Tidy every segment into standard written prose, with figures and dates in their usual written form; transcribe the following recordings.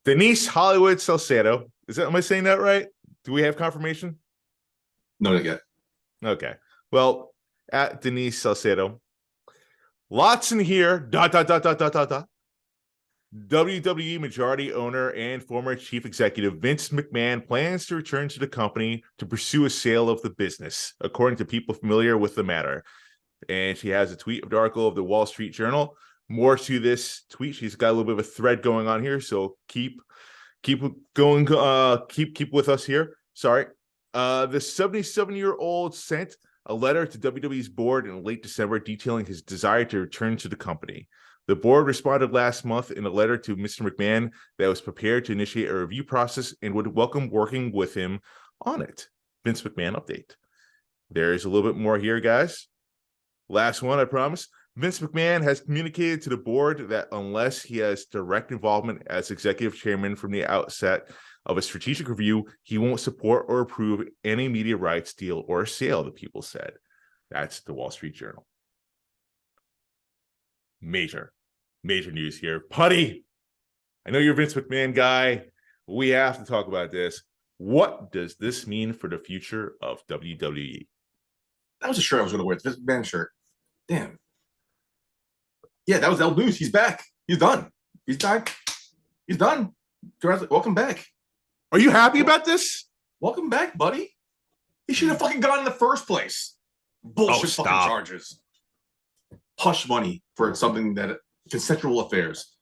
Denise Hollywood Salcedo. Am I saying that right? Do we have confirmation? No, not yet. Okay. Well, at Denise Salcedo. Lots in here. Dot, dot, dot, dot, dot, dot, dot. WWE majority owner and former chief executive Vince McMahon plans to return to the company to pursue a sale of the business, according to people familiar with the matter. And she has a tweet of the article of the Wall Street Journal. More to this tweet. She's got a little bit of a thread going on here, so keep going. Keep with us here. Sorry. The 77-year-old sent a letter to WWE's board in late December detailing his desire to return to the company. The board responded last month in a letter to Mr. McMahon that was prepared to initiate a review process and would welcome working with him on it. Vince McMahon update. There's a little bit more here, guys. Last one, I promise. Vince McMahon has communicated to the board that unless he has direct involvement as executive chairman from the outset of a strategic review, he won't support or approve any media rights deal or sale, the people said. That's the Wall Street Journal. Major news here. Puddy, I know you're a Vince McMahon guy. We have to talk about this. What does this mean for the future of WWE? That was a shirt I was going to wear. It's Vince McMahon shirt. Damn. Yeah, that was old news. He's back. He's done. He's back. He's done. Welcome back. Are you happy about this? Welcome back, buddy. He should have fucking gone in the first place. Bullshit fucking charges. Hush money for something that consensual affairs.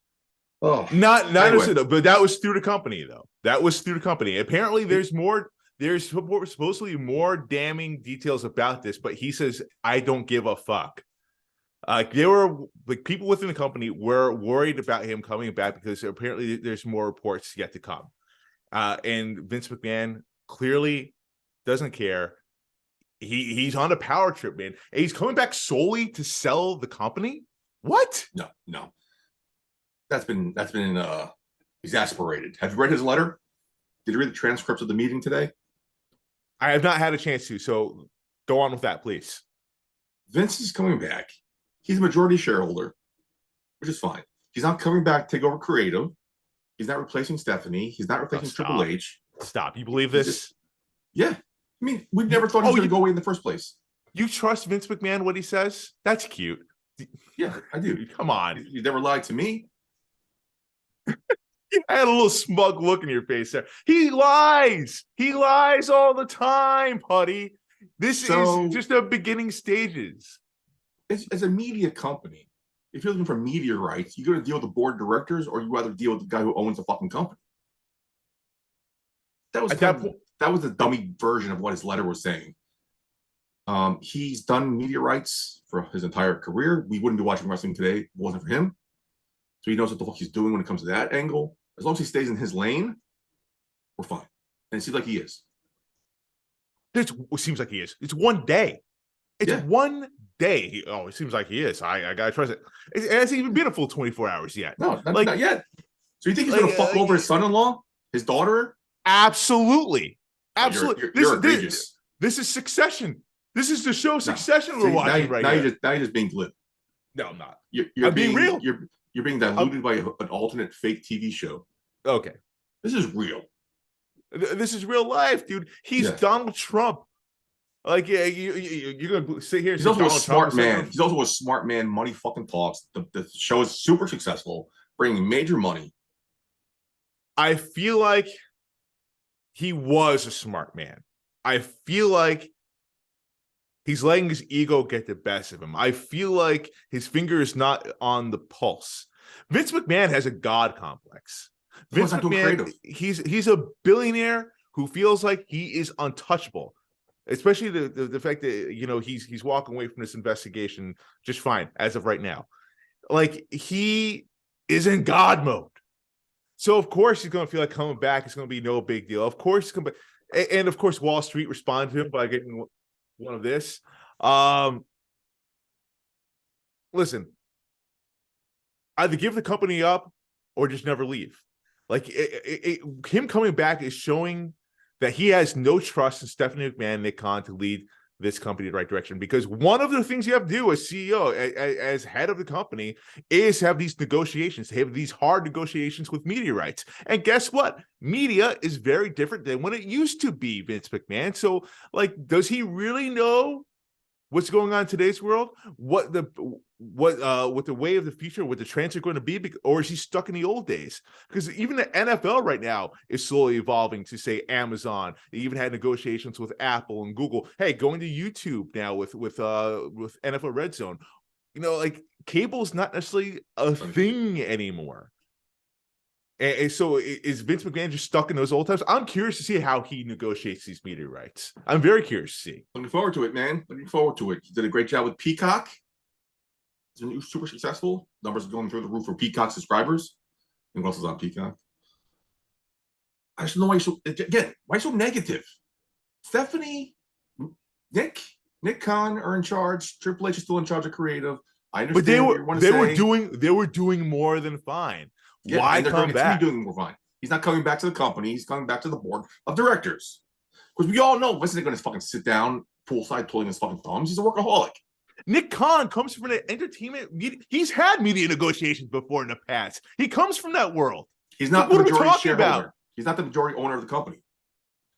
Oh, not anyway. But that was through the company, though. That was through the company. Apparently, there's supposedly more damning details about this, but he says, I don't give a fuck. There were people within the company were worried about him coming back because apparently there's more reports yet to come. And Vince McMahon clearly doesn't care. He's on a power trip, man. And he's coming back solely to sell the company. What? No. That's been exasperated. Have you read his letter? Did you read the transcripts of the meeting today? I have not had a chance to, so go on with that, please. Vince is coming back. He's a majority shareholder, which is fine. He's not coming back to take over creative. He's not replacing Stephanie. He's not replacing Triple H. Stop. You believe this? Yeah. I mean, we never thought he was going to go away in the first place. You trust Vince McMahon, what he says? That's cute. Yeah, I do. Come on. You never lied to me. I had a little smug look in your face there. He lies. He lies all the time, Puddy. This is just the beginning stages. As a media company, if you're looking for media rights, you're going to deal with the board of directors, or you rather deal with the guy who owns the fucking company. That was the dummy version of what his letter was saying. He's done media rights for his entire career. We wouldn't be watching wrestling today if it wasn't for him. So he knows what the fuck he's doing when it comes to that angle. As long as he stays in his lane, we're fine. And it seems like he is. It seems like he is. It's one day. It's one day. It seems like he is. I gotta trust it. It hasn't even been a full 24 hours yet. No, not yet. So you think he's gonna fuck over his son-in-law, his daughter? Absolutely. You're egregious. This is Succession. This is the show Succession we're watching right now. Now you're just being glib. No, I'm not. You're being real. You're being diluted by an alternate fake TV show. Okay. This is real. This is real life, dude. He's Donald Trump. Like, you're gonna sit here. He's also a smart man. He's also a smart man. Money fucking talks. The show is super successful, bringing major money. I feel like he was a smart man. I feel like he's letting his ego get the best of him. I feel like his finger is not on the pulse. Vince McMahon has a god complex. Vince McMahon, he's a billionaire who feels like he is untouchable. Especially the fact that he's walking away from this investigation just fine as of right now. Like, he is in God mode. So of course he's going to feel like coming back. It's going to be no big deal. Of course he's going to be, and of course Wall Street responded to him by getting one of this. Listen, either give the company up or just never leave. Like, him coming back is showing that he has no trust in Stephanie McMahon and Nick Khan to lead this company in the right direction, because one of the things you have to do as CEO, as head of the company, is have these negotiations, have these hard negotiations with media rights. And guess what? Media is very different than when it used to be, Vince McMahon. So, like, does he really know what's going on in today's world? What the way of the future, what the trends are going to be, or is he stuck in the old days? Because even the NFL right now is slowly evolving to say Amazon. They even had negotiations with Apple and Google. Hey, going to YouTube now with NFL Red Zone. You know, like, cable is not necessarily a thing anymore. And so is Vince McMahon just stuck in those old times? I'm curious to see how he negotiates these media rights. I'm very curious to see. Looking forward to it, man. Looking forward to it. He did a great job with Peacock. He's been super successful. Numbers are going through the roof for Peacock subscribers. And what else is on Peacock? I just don't know why why so negative? Stephanie, Nick Khan are in charge. Triple H is still in charge of creative. I understand. But they were doing more than fine. Yeah, why come back? Doing more fine. He's not coming back to the company. He's coming back to the board of directors. Because we all know Vince isn't going to fucking sit down poolside twiddling his fucking thumbs. He's a workaholic. Nick Khan comes from an entertainment. He's had media negotiations before in the past. He comes from that world. He's not the majority shareholder. He's not the majority owner of the company.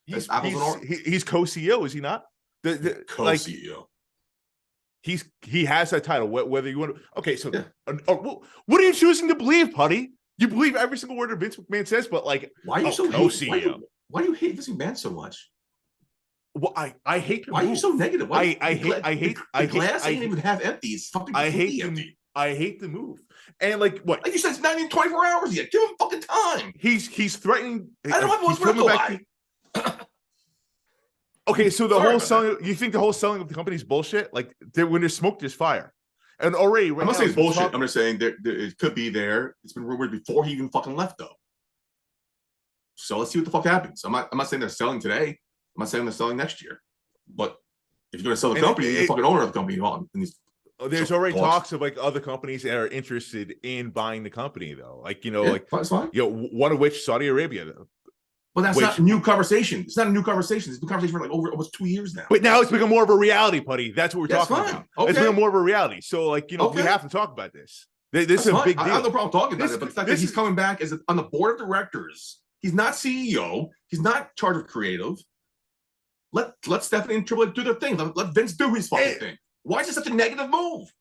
He's co-CEO, is he not? Co-CEO. Like, he has that title. Whether you want to. Okay, so yeah. What are you choosing to believe, Puddy? You believe every single word that Vince McMahon says, but like, why are you so co-CEO? Why do you hate Vince McMahon so much? Well, I hate. Why are you so negative? I hate. The glass ain't even half empty. It's fucking empty. I hate the move. And like what? Like you said, it's not even 24 hours yet. Give him fucking time. He's threatening. I don't have what's coming back. Okay, so the whole selling. You think the whole selling of the company is bullshit? Like, when there's smoke, there's fire. And already, I'm not saying it's bullshit. I'm just saying there it could be there. It's been rumored before he even fucking left, though. So let's see what the fuck happens. I'm not saying they're selling today. I'm not saying they're selling next year. But if you're going to sell the company, you're the fucking owner of the company. There's already talks of like other companies that are interested in buying the company, though. Like, that's fine. One of which Saudi Arabia, though. But that's not a new conversation. It's not a new conversation. It's been a conversation for like over almost 2 years now. But now it's become more of a reality, Puddy. That's what we're talking about. Okay. It's become more of a reality. So, like, we have to talk about this. This is a big deal. I have no problem talking about it. But the fact that he's coming back as on the board of directors, he's not CEO. He's not in charge of creative. Let Stephanie and Triple H do their thing. Let Vince do his fucking thing. Why is it such a negative move?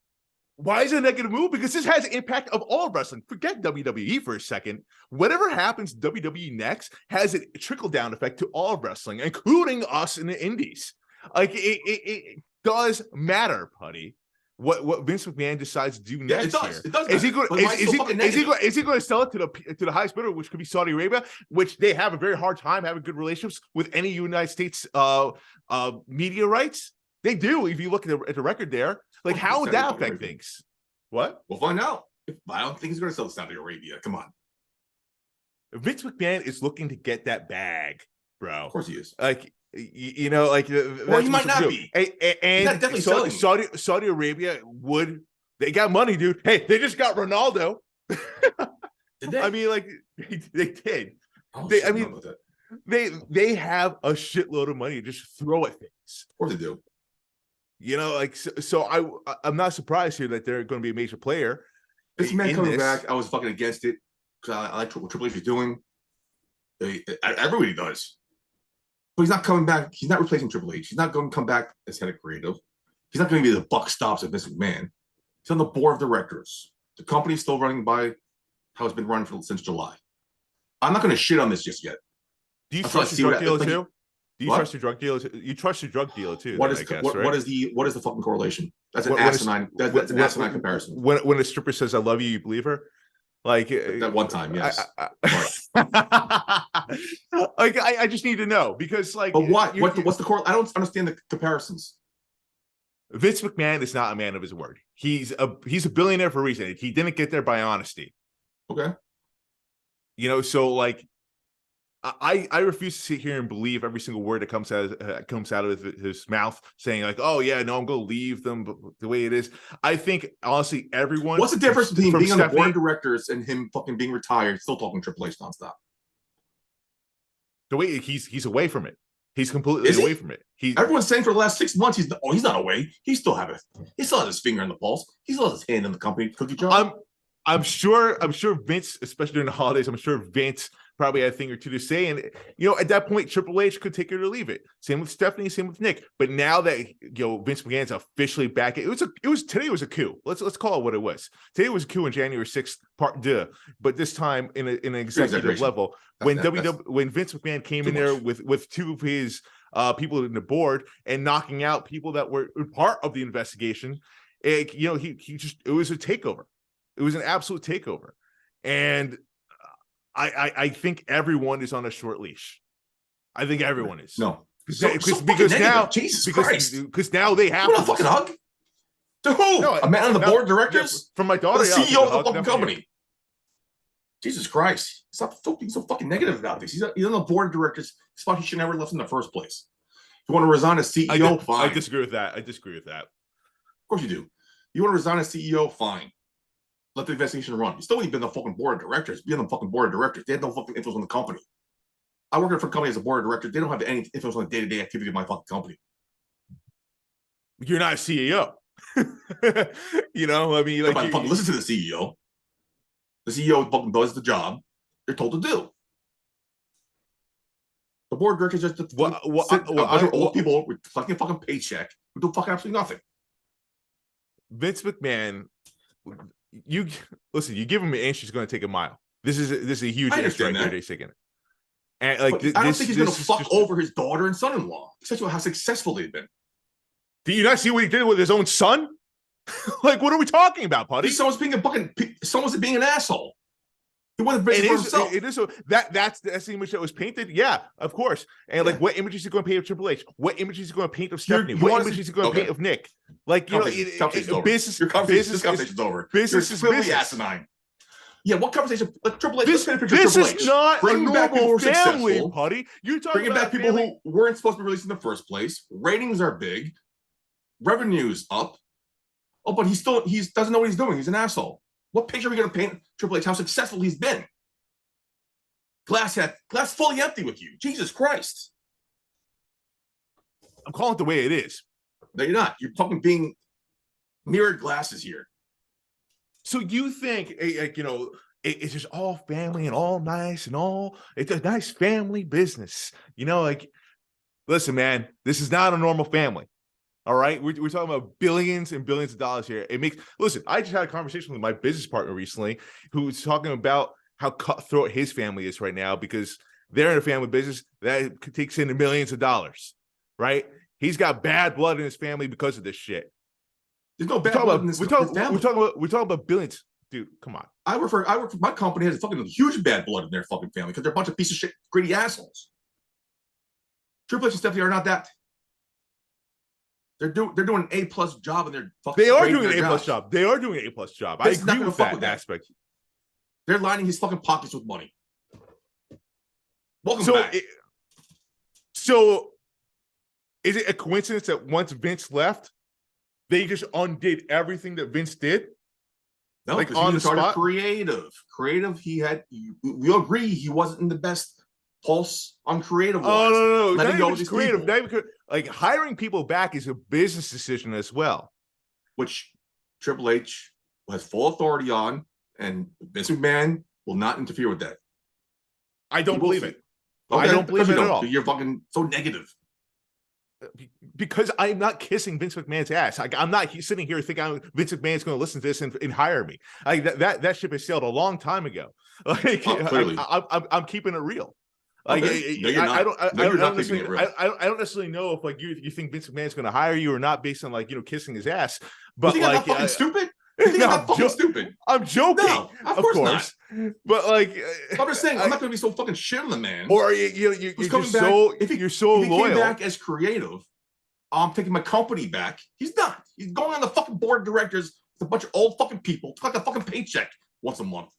Why is it a negative move? Because this has impact of all wrestling. Forget WWE for a second. Whatever happens WWE next has a trickle-down effect to all wrestling, including us in the indies. Like, it does matter, Puddy, what Vince McMahon decides to do next year. It does. Is he going to sell it to the highest bidder, which could be Saudi Arabia, which they have a very hard time having good relationships with any United States media rights? They do. If you look at the record there, like, how would that affect things? What? We'll find out. I don't think he's going to sell to Saudi Arabia. Come on. Vince McMahon is looking to get that bag, bro. Of course he is. Like, he might not be. And definitely Saudi Arabia they got money, dude. Hey, they just got Ronaldo. Did they? I mean, like, they did. They have a shitload of money to just throw at things. Of course they do. I'm not surprised here that they're going to be a major player. This man coming back, I was fucking against it because I like what Triple H is doing. Everybody does. But he's not coming back. He's not replacing Triple H. He's not going to come back as head of creative. He's not going to be the buck stops at Vince McMahon. He's on the board of directors. The company's still running by how it's been run since July. I'm not going to shit on this just yet. Do you trust your drug dealer too? Do you trust your drug dealer? You trust your drug dealer too? What is the fucking correlation? That's an asinine. That's an asinine comparison. When a stripper says "I love you," you believe her? Like that one time, yes. Like, I just need to know, because, like, but what? What's the correlation? I don't understand the comparisons. Vince McMahon is not a man of his word. He's a billionaire for a reason. He didn't get there by honesty. Okay. So, like, I refuse to sit here and believe every single word that comes out of his mouth, saying like, "Oh yeah, no, I'm going to leave them the way it is." I think honestly, everyone. What's the difference between being on the board of directors and him fucking being retired, still talking Triple H nonstop? The way he's away from it. He's completely away from it. Everyone's saying for the last 6 months he's not away. He still has his finger on the pulse. He still has his hand in the company cookie jar. I'm sure Vince, especially during the holidays, I'm sure Vince probably had a thing or two to say. And at that point, Triple H could take it or leave it. Same with Stephanie, same with Nick. But now that Vince McMahon's officially back, today was a coup. Let's call it what it was. Today was a coup on January 6th, part deux. But this time in an executive level, when Vince McMahon came in there with two of his people in the board and knocking out people that were part of the investigation, it was a takeover. It was an absolute takeover. And I think everyone is on a short leash. I think everyone is. No. Because now they have a fucking hug. To who? No, a man on the board of directors? From my daughter. The CEO of the fucking company. Jesus Christ. Stop being so fucking negative about this. He's on the board of directors. It's fucking should never left in the first place. If you want to resign as CEO, fine. I disagree with that. Of course you do. You want to resign as CEO, fine. Let the investigation run. You still need to be on the fucking board of directors. Be on the fucking board of directors. They have no fucking influence on the company. I work for a company as a board of directors. They don't have any influence on the day-to-day activity of my fucking company. You're not a CEO. Listen to the CEO. The CEO fucking does the job they're told to do. The board of directors just old people with fucking paycheck who do fucking absolutely nothing. Vince McMahon, you give him an inch, he's going to take a mile. This is a huge inch right there he's taking it. And I don't think he's going to fuck over his daughter and son-in-law, especially how successful they've been. Do you not see what he did with his own son? Like, what are we talking about, Puddy? Someone's being an asshole. He wasn't for himself. It is that's the image that was painted. Yeah, of course. And what image is he going to paint of Triple H? What image is he going to paint of Stephanie? What image is he going to paint of Nick? This conversation's over. Business is clearly asinine. Yeah, what conversation? Triple H. This is not a normal family, Puddy. You're talking bringing back people who weren't supposed to be released in the first place. Ratings are big. Revenue's up. Oh, but he doesn't know what he's doing. He's an asshole. What picture are we going to paint Triple H? How successful he's been? Glass fully empty with you. Jesus Christ. I'm calling it the way it is. No, you're not. You're fucking being mirrored glasses here. So you think, it's just all family and all nice and all, it's a nice family business. Listen, man, this is not a normal family. All right. We're talking about billions and billions of dollars here. Listen, I just had a conversation with my business partner recently who was talking about how cutthroat his family is right now because they're in a family business that takes in millions of dollars. Right. He's got bad blood in his family because of this shit. There's no bad blood in this family. We're talking about billions. Dude, come on. I work for my company has fucking huge bad blood in their fucking family because they're a bunch of pieces of shit, greedy assholes. Triple H and Stephanie are not that. They're doing an A+ job in their fucking. They are doing an A+ job. They are doing an A+ job. I agree with that aspect. They're lining his fucking pockets with money. Welcome back. So, is it a coincidence that once Vince left, they just undid everything that Vince did? No, like on the spot. Creative. We agree he wasn't in the best pulse on creative. Oh no, not even creative. Not even, like hiring people back is a business decision as well, which Triple H has full authority on, and Vince McMahon will not interfere with that. I don't believe it. Okay, I don't believe it at all. You're fucking so negative. Because I'm not kissing Vince McMahon's ass. I'm not sitting here thinking Vince McMahon's going to listen to this and hire me. Like that ship has sailed a long time ago. Like I'm keeping it real. Like I don't necessarily know if you think Vince McMahon's going to hire you or not based on kissing his ass. But you think I'm fucking stupid? You think I'm fucking stupid? I'm joking. No, of course not. But I'm just saying, I'm not going to be so fucking shit on the man. Or you're so loyal. He came back as creative. I'm taking my company back. He's not. He's going on the fucking board of directors with a bunch of old fucking people to collect a fucking paycheck once a month.